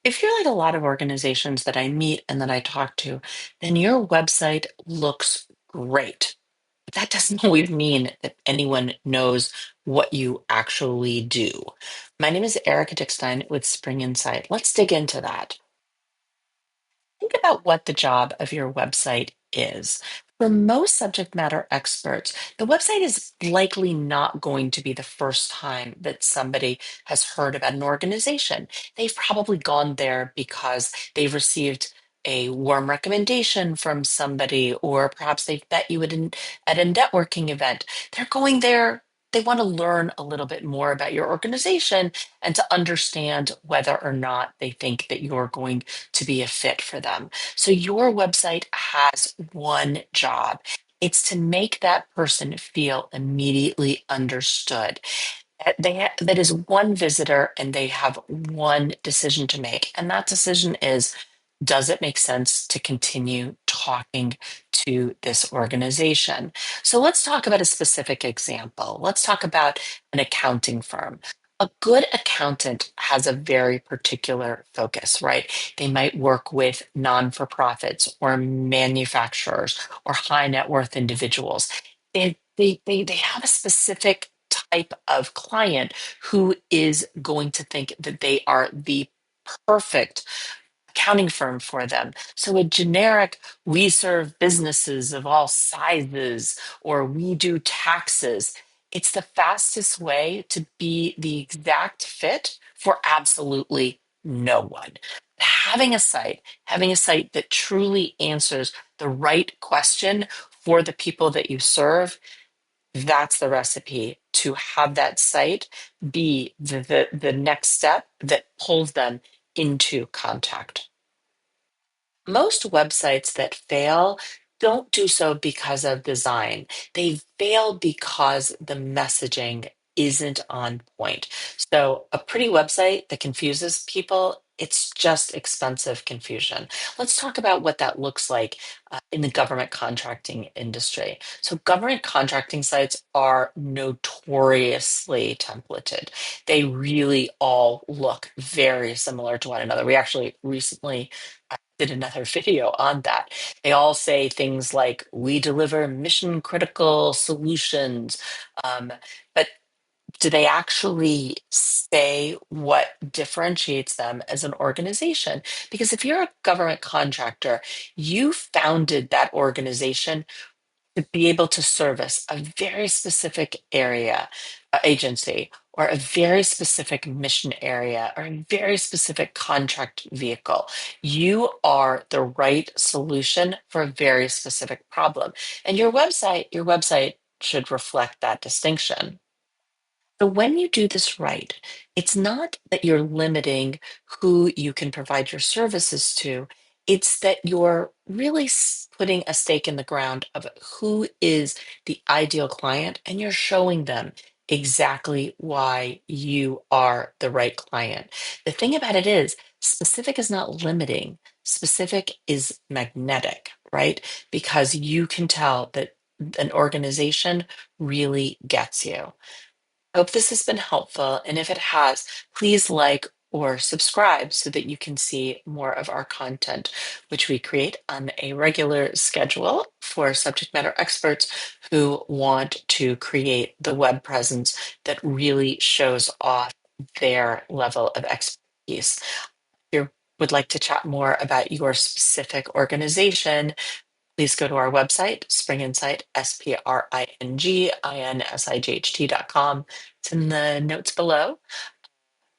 If you're like a lot of organizations that I meet and that I talk to, then your website looks great. But that doesn't always mean that anyone knows what you actually do. My name is Erica Dickstein with Spring Insight. Let's dig into that. Think about what the job of your website is. For most subject matter experts, the website is likely not going to be the first time that somebody has heard about an organization. They've probably gone there because they've received a warm recommendation from somebody, or perhaps they've met you at a networking event. They're going there. They want to learn a little bit more about your organization and to understand whether or not they think that you're going to be a fit for them. So your website has one job. It's to make that person feel immediately understood. That is one visitor and they have one decision to make. And that decision is, does it make sense to continue talking to this organization? So let's talk about a specific example. Let's talk about an accounting firm. A good accountant has a very particular focus, right? They might work with non-for-profits or manufacturers or high net worth individuals. They have a specific type of client who is going to think that they are the perfect accounting firm for them. So a generic, we serve businesses of all sizes, or we do taxes, it's the fastest way to be the exact fit for absolutely no one. Having a site that truly answers the right question for the people that you serve, that's the recipe to have that site be the next step that pulls them into contact. Most websites that fail don't do so because of design. They fail because the messaging isn't on point. So, a pretty website that confuses people, it's just expensive confusion. Let's talk about what that looks like in the government contracting industry. So, government contracting sites are notoriously templated. They really all look very similar to one another. We actually recently did another video on that. They all say things like, we deliver mission critical solutions. But do they actually say what differentiates them as an organization? Because if you're a government contractor, you founded that organization to be able to service a very specific area, agency, or a very specific mission area, or a very specific contract vehicle. You are the right solution for a very specific problem. And your website should reflect that distinction. So when you do this right, it's not that you're limiting who you can provide your services to. It's that you're really putting a stake in the ground of who is the ideal client, and you're showing them exactly why you are the right client. The thing about it is, specific is not limiting, specific is magnetic, right? Because you can tell that an organization really gets you. Hope this has been helpful. And if it has, please like or subscribe so that you can see more of our content, which we create on a regular schedule for subject matter experts who want to create the web presence that really shows off their level of expertise. If you would like to chat more about your specific organization, please go to our website, Springinsight, springinsight.com. It's in the notes below,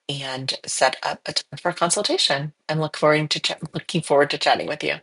and set up a time for a consultation. I'm looking forward to chatting with you.